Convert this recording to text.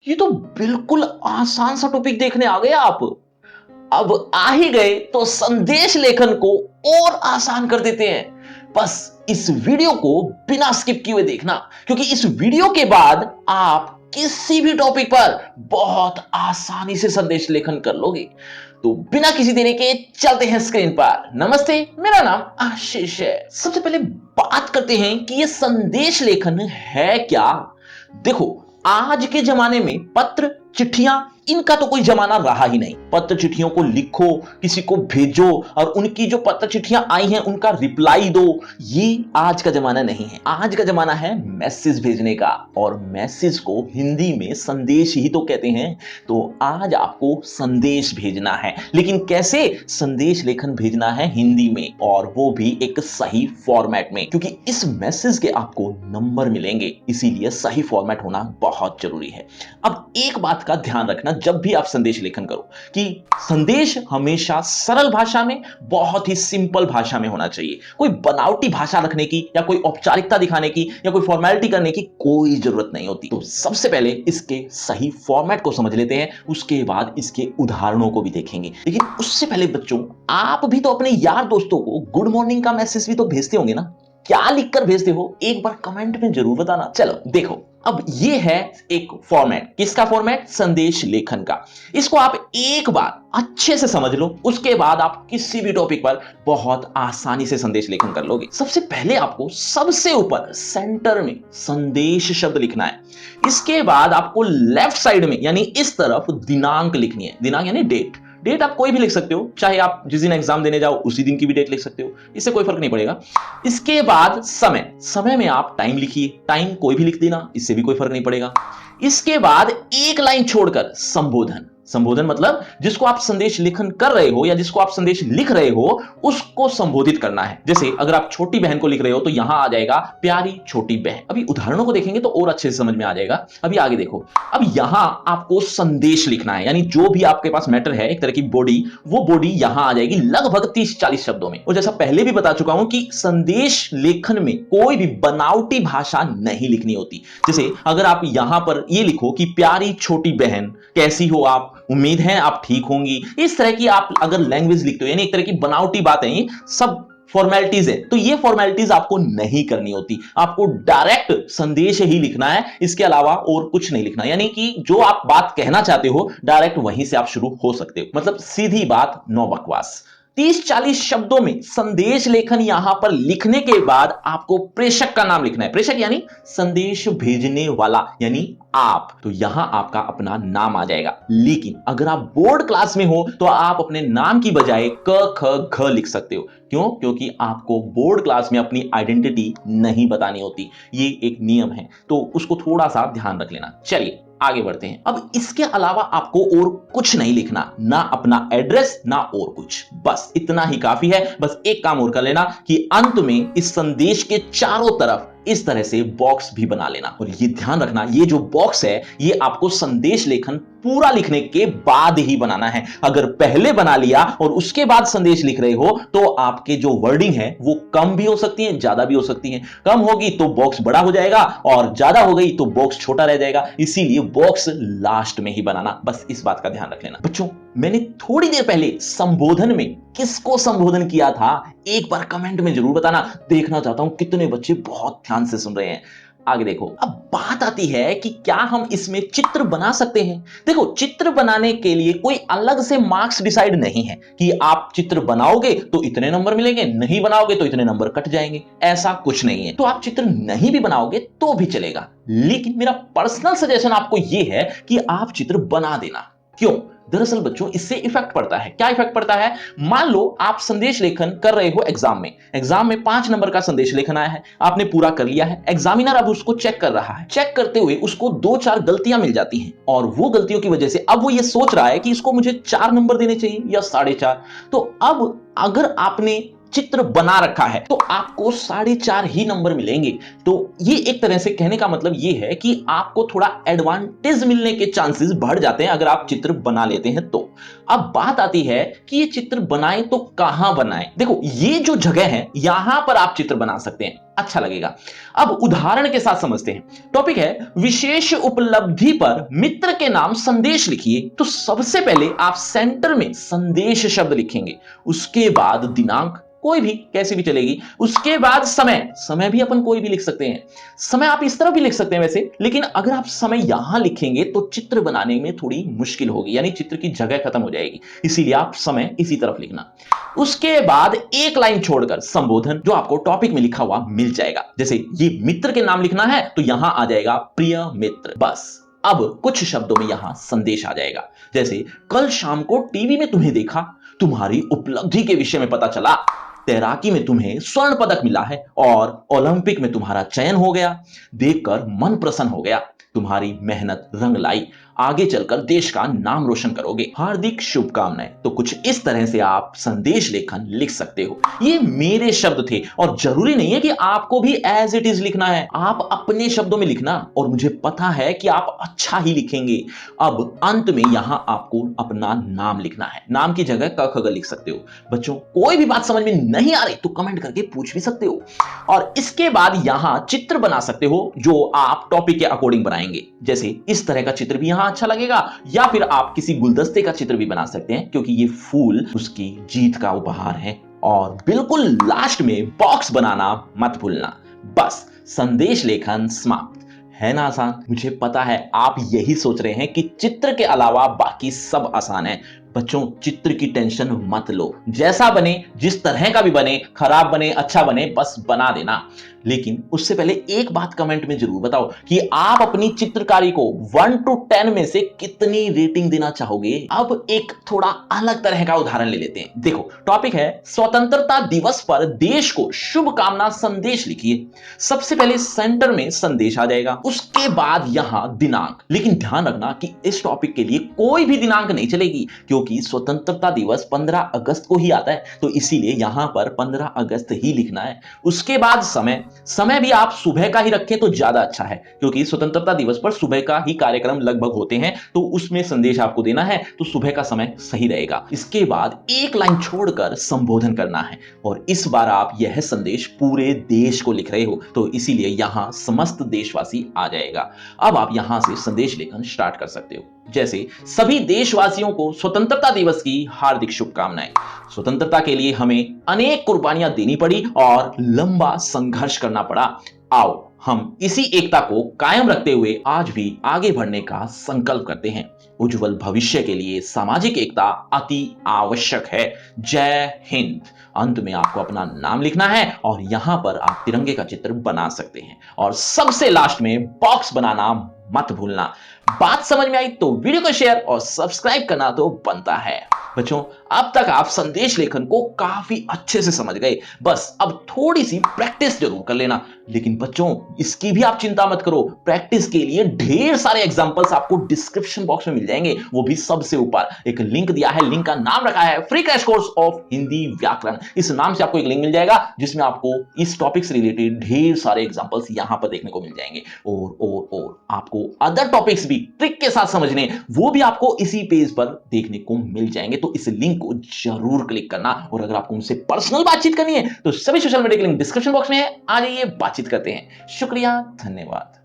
ये तो बिल्कुल आसान सा टॉपिक देखने आ गए आप। अब आ ही गए तो संदेश लेखन को और आसान कर देते हैं। बस इस वीडियो को बिना स्किप किए हुए देखना, क्योंकि इस वीडियो के बाद आप किसी भी टॉपिक पर बहुत आसानी से संदेश लेखन कर लोगे। तो बिना किसी देरी के चलते हैं स्क्रीन पर। नमस्ते, मेरा नाम आशीष है। सबसे पहले बात करते हैं कि ये संदेश लेखन है क्या। देखो, आज के जमाने में पत्र चिट्ठियां इनका तो कोई जमाना रहा ही नहीं। पत्र चिट्ठियों को लिखो, किसी को भेजो और उनकी जो पत्र चिट्ठियां आई हैं उनका रिप्लाई दो, ये आज का जमाना नहीं है। आज का जमाना है मैसेज भेजने का, और मैसेज को हिंदी में संदेश ही तो कहते हैं। तो आज आपको संदेश भेजना है, लेकिन कैसे? संदेश लेखन भेजना है हिंदी में, और वो भी एक सही फॉर्मेट में, क्योंकि इस मैसेज के आपको नंबर मिलेंगे, इसीलिए सही फॉर्मेट होना बहुत जरूरी है। अब एक बात का ध्यान रखना जब भी आप संदेश लेखन करो, कि संदेश हमेशा सरल भाषा में, बहुत ही सिंपल भाषा में होना चाहिए। कोई बनावटी भाषा रखने की या कोई औपचारिकता दिखाने की या कोई फॉर्मेलिटी करने की कोई जरूरत नहीं होती। तो सबसे पहले इसके सही फॉर्मेट को समझ लेते हैं, उसके बाद इसके उदाहरणों को भी देखेंगे। लेकिन उससे पहले बच्चों, आप भी तो अपने यार दोस्तों को गुड मॉर्निंग का मैसेज भी तो भेजते होंगे ना। क्या लिखकर भेजते हो, एक बार कमेंट में जरूर बताना। चलो देखो, अब ये है एक फॉर्मेट। किसका फॉर्मेट? संदेश लेखन का। इसको आप एक बार अच्छे से समझ लो, उसके बाद आप किसी भी टॉपिक पर बहुत आसानी से संदेश लेखन कर लोगे। सबसे पहले आपको सबसे ऊपर सेंटर में संदेश शब्द लिखना है। इसके बाद आपको लेफ्ट साइड में यानी इस तरफ दिनांक लिखनी है। दिनांक यानी डेट। डेट आप कोई भी लिख सकते हो, चाहे आप जिस दिन एग्जाम देने जाओ उसी दिन की भी डेट लिख सकते हो, इससे कोई फर्क नहीं पड़ेगा। इसके बाद समय। समय में आप टाइम लिखिए, टाइम कोई भी लिख देना, इससे भी कोई फर्क नहीं पड़ेगा। इसके बाद एक लाइन छोड़कर संबोधन। संबोधन मतलब जिसको आप संदेश लेखन कर रहे हो या जिसको आप संदेश लिख रहे हो उसको संबोधित करना है। जैसे अगर आप छोटी बहन को लिख रहे हो तो यहां आ जाएगा प्यारी छोटी बहन। अभी उदाहरणों को देखेंगे तो और अच्छे से समझ में आ जाएगा। अभी आगे देखो, अब यहां आपको संदेश लिखना है, यानी जो भी आपके पास मैटर है, एक तरह की बॉडी, वो बॉडी यहां आ जाएगी लगभग 30-40 शब्दों में। और जैसा पहले भी बता चुका हूं कि संदेश लेखन में कोई भी बनावटी भाषा नहीं लिखनी होती। जैसे अगर आप यहां पर ये लिखो कि प्यारी छोटी बहन, कैसी हो आप, उम्मीद है आप ठीक होंगी, इस तरह की आप अगर लैंग्वेज लिखते हो, यानी एक तरह की बनावटी बातें, ये सब फॉर्मेलिटीज है, तो ये फॉर्मेलिटीज आपको नहीं करनी होती। आपको डायरेक्ट संदेश ही लिखना है, इसके अलावा और कुछ नहीं लिखना। यानी कि जो आप बात कहना चाहते हो डायरेक्ट वहीं से आप शुरू हो सकते हो, मतलब सीधी बात, नो बकवास। 30-40 शब्दों में संदेश लेखन यहां पर लिखने के बाद आपको प्रेषक का नाम लिखना है। प्रेषक यानी संदेश भेजने वाला, यानी आप। तो यहां आपका अपना नाम आ जाएगा। लेकिन अगर आप बोर्ड क्लास में हो तो आप अपने नाम की बजाय क ख घ लिख सकते हो। क्यों? क्योंकि आपको बोर्ड क्लास में अपनी आइडेंटिटी नहीं बतानी होती, ये एक नियम है, तो उसको थोड़ा सा ध्यान रख लेना। चलिए आगे बढ़ते हैं। अब इसके अलावा आपको और कुछ नहीं लिखना, ना अपना एड्रेस ना और कुछ, बस इतना ही काफी है। बस एक काम और कर लेना कि अंत में इस संदेश के चारों तरफ इस तरह से बॉक्स भी बना लेना। और ये ध्यान रखना, ये जो बॉक्स है ये आपको संदेश लेखन पूरा लिखने के बाद ही बनाना है। अगर पहले बना लिया और उसके बाद संदेश लिख रहे हो तो आपके जो वर्डिंग है वो कम भी हो सकती है, ज्यादा भी हो सकती है। कम होगी तो बॉक्स बड़ा हो जाएगा और ज्यादा हो गई तो बॉक्स छोटा रह जाएगा, इसीलिए बॉक्स लास्ट में ही बनाना। बस इस बात का ध्यान रख लेना। बच्चों, मैंने थोड़ी देर पहले संबोधन में किसको संबोधन किया था, एक बार कमेंट में जरूर बताना। देखना चाहता हूं कितने बच्चे बहुत ध्यान से सुन रहे हैं। आगे देखो, अब बात आती है कि क्या हम इसमें चित्र बना सकते हैं। देखो, चित्र बनाने के लिए कोई अलग से मार्क्स डिसाइड नहीं है कि आप चित्र बनाओगे तो इतने नंबर मिलेंगे, नहीं बनाओगे तो इतने नंबर कट जाएंगे, ऐसा कुछ नहीं है। तो आप चित्र नहीं भी बनाओगे तो भी चलेगा, लेकिन मेरा पर्सनल सजेशन आपको यह है कि आप चित्र बना देना। क्यों? दरअसल बच्चों, इससे इफेक्ट पड़ता है। क्या इफेक्ट पड़ता है? मान लो आप संदेश लेखन कर रहे हो एग्जाम में 5 नंबर का संदेश लेखन आया है, आपने पूरा कर लिया है। एग्जामिनर अब उसको चेक कर रहा है, चेक करते हुए उसको 2-4 गलतियां मिल जाती हैं, और वो गलतियों की वजह से अब वो ये सोच रहा है कि इसको मुझे 4 नंबर देने चाहिए या 4.5। तो अब अगर आपने चित्र बना रखा है तो आपको 4.5 ही नंबर मिलेंगे। तो ये एक तरह से कहने का मतलब ये है कि आपको थोड़ा एडवांटेज मिलने के चांसेस बढ़ जाते हैं अगर आप चित्र बना लेते हैं तो। अब बात आती है कि ये चित्र बनाएं तो कहां बनाएं। देखो, ये जो जगह है यहां पर आप चित्र बना सकते हैं। अच्छा लगेगा। अब उदाहरण के साथ समझते हैं। टॉपिक है विशेष उपलब्धि पर मित्र के नाम संदेश लिखिए। तो सबसे पहले आप सेंटर में संदेश शब्द लिखेंगे, उसके बाद दिनांक, कोई भी कैसी भी चलेगी, उसके बाद समय, समय भी अपन कोई भी लिख सकते हैं। समय आप इस तरह भी लिख सकते हैं वैसे, लेकिन अगर आप समय यहां लिखेंगे तो चित्र बनाने में थोड़ी मुश्किल होगी, यानी चित्र की जगह खत्म हो जाएगी, इसीलिए आप समय इसी तरफ लिखना। उसके बाद एक लाइन छोड़कर संबोधन जो आपको टॉपिक में लिखा हुआ मिल जाएगा। जैसे ये मित्र के नाम लिखना है तो यहां आ जाएगा प्रिय मित्र, बस। अब कुछ शब्दों में यहां संदेश आ जाएगा, जैसे कल शाम को टीवी में तुम्हें देखा, तुम्हारी उपलब्धि के विषय में पता चला, तैराकी में तुम्हें स्वर्ण पदक मिला है और ओलंपिक में तुम्हारा चयन हो गया, देखकर मन प्रसन्न हो गया, तुम्हारी मेहनत रंग लाई, आगे चलकर देश का नाम रोशन करोगे, हार्दिक शुभकामनाएं। तो कुछ इस तरह से आप संदेश लेखन लिख सकते हो। ये मेरे शब्द थे और जरूरी नहीं है कि आपको भी एज इट इज लिखना है, आप अपने शब्दों में लिखना और मुझे पता है कि आप अच्छा ही लिखेंगे। अब अंत में यहां आपको अपना नाम लिखना है, नाम की जगह क ख ग लिख सकते हो। बच्चों कोई भी बात समझ में नहीं आ रही तो कमेंट करके पूछ भी सकते हो। और इसके बाद यहां चित्र बना सकते हो जो आप टॉपिक के अकॉर्डिंग बनाएंगे, जैसे इस तरह का चित्र भी यहां अच्छा लगेगा, या फिर आप किसी गुलदस्ते का चित्र भी बना सकते हैं क्योंकि ये फूल उसकी जीत का उपहार है। और बिल्कुल लास्ट में बॉक्स बनाना मत भूलना। बस संदेश लेखन समाप्त। है ना आसान? मुझे पता है आप यही सोच रहे हैं कि चित्र के अलावा बाकी सब आसान है। बच्चों चित्र की टेंशन मत लो, जैसा बने, जिस तरह का भी बने, खराब बने अच्छा बने, बस बना देना। लेकिन उससे पहले एक बात कमेंट में जरूर बताओ कि आप अपनी चित्रकारी को 1 to 10 में से कितनी रेटिंग देना चाहोगे। अब एक थोड़ा अलग तरह का उदाहरण ले लेते हैं। देखो टॉपिक है स्वतंत्रता दिवस पर देश को शुभकामना संदेश लिखिए। सबसे पहले सेंटर में संदेश आ जाएगा, उसके बाद यहां दिनांक। लेकिन ध्यान रखना कि इस टॉपिक के लिए कोई भी दिनांक नहीं चलेगी क्योंकि स्वतंत्रता दिवस 15 अगस्त को ही आता है, तो इसीलिए यहां पर 15 अगस्त ही लिखना है। उसके बाद समय, समय भी आप सुबह का ही रखें तो ज्यादा अच्छा है क्योंकि स्वतंत्रता दिवस पर सुबह का ही कार्यक्रम लगभग होते हैं, तो उसमें संदेश आपको देना है तो सुबह का समय सही रहेगा। इसके बाद एक लाइन छोड़कर संबोधन करना है और इस बार आप यह संदेश पूरे देश को लिख रहे हो तो इसीलिए यहां समस्त देशवासी आ जाएगा। अब आप यहां से संदेश लेखन स्टार्ट कर सकते हो, जैसे सभी देशवासियों को स्वतंत्रता दिवस की हार्दिक शुभकामनाएं। स्वतंत्रता के लिए हमें अनेक कुर्बानियां देनी पड़ी और लंबा संघर्ष करना पड़ा। आओ हम इसी एकता को कायम रखते हुए आज भी आगे बढ़ने का संकल्प करते हैं। उज्जवल भविष्य के लिए सामाजिक एकता अति आवश्यक है। जय हिंद। अंत में आपको अपना नाम लिखना है और यहां पर आप तिरंगे का चित्र बना सकते हैं और सबसे लास्ट में बॉक्स बनाना मत भूलना। बात समझ में आई तो वीडियो को शेयर और सब्सक्राइब करना तो बनता है। बच्चों अब तक आप संदेश लेखन को काफी अच्छे से समझ गए, बस अब थोड़ी सी प्रैक्टिस जरूर कर लेना। लेकिन बच्चों इसकी भी आप चिंता मत करो, प्रैक्टिस के लिए ढेर सारे एग्जांपल्स आपको डिस्क्रिप्शन बॉक्स में मिल जाएंगे, वो भी सबसे ऊपर एक लिंक दिया है, लिंक का नाम रखा है free crash course of Hindi व्याकरण। इस नाम से आपको एक लिंक मिल जाएगा जिसमें आपको इस टॉपिक से रिलेटेड ढेर सारे एग्जांपल्स यहां पर देखने को मिल जाएंगे। और आपको अदर टॉपिक्स भी ट्रिक के साथ समझने, वो भी आपको इसी पेज पर देखने को मिल जाएंगे। तो इस लिंक को जरूर क्लिक करना और अगर आपको उनसे पर्सनल बातचीत करनी है तो सभी सोशल मीडिया के लिंक डिस्क्रिप्शन बॉक्स में है, आ जाइए बातचीत करते हैं। शुक्रिया, धन्यवाद।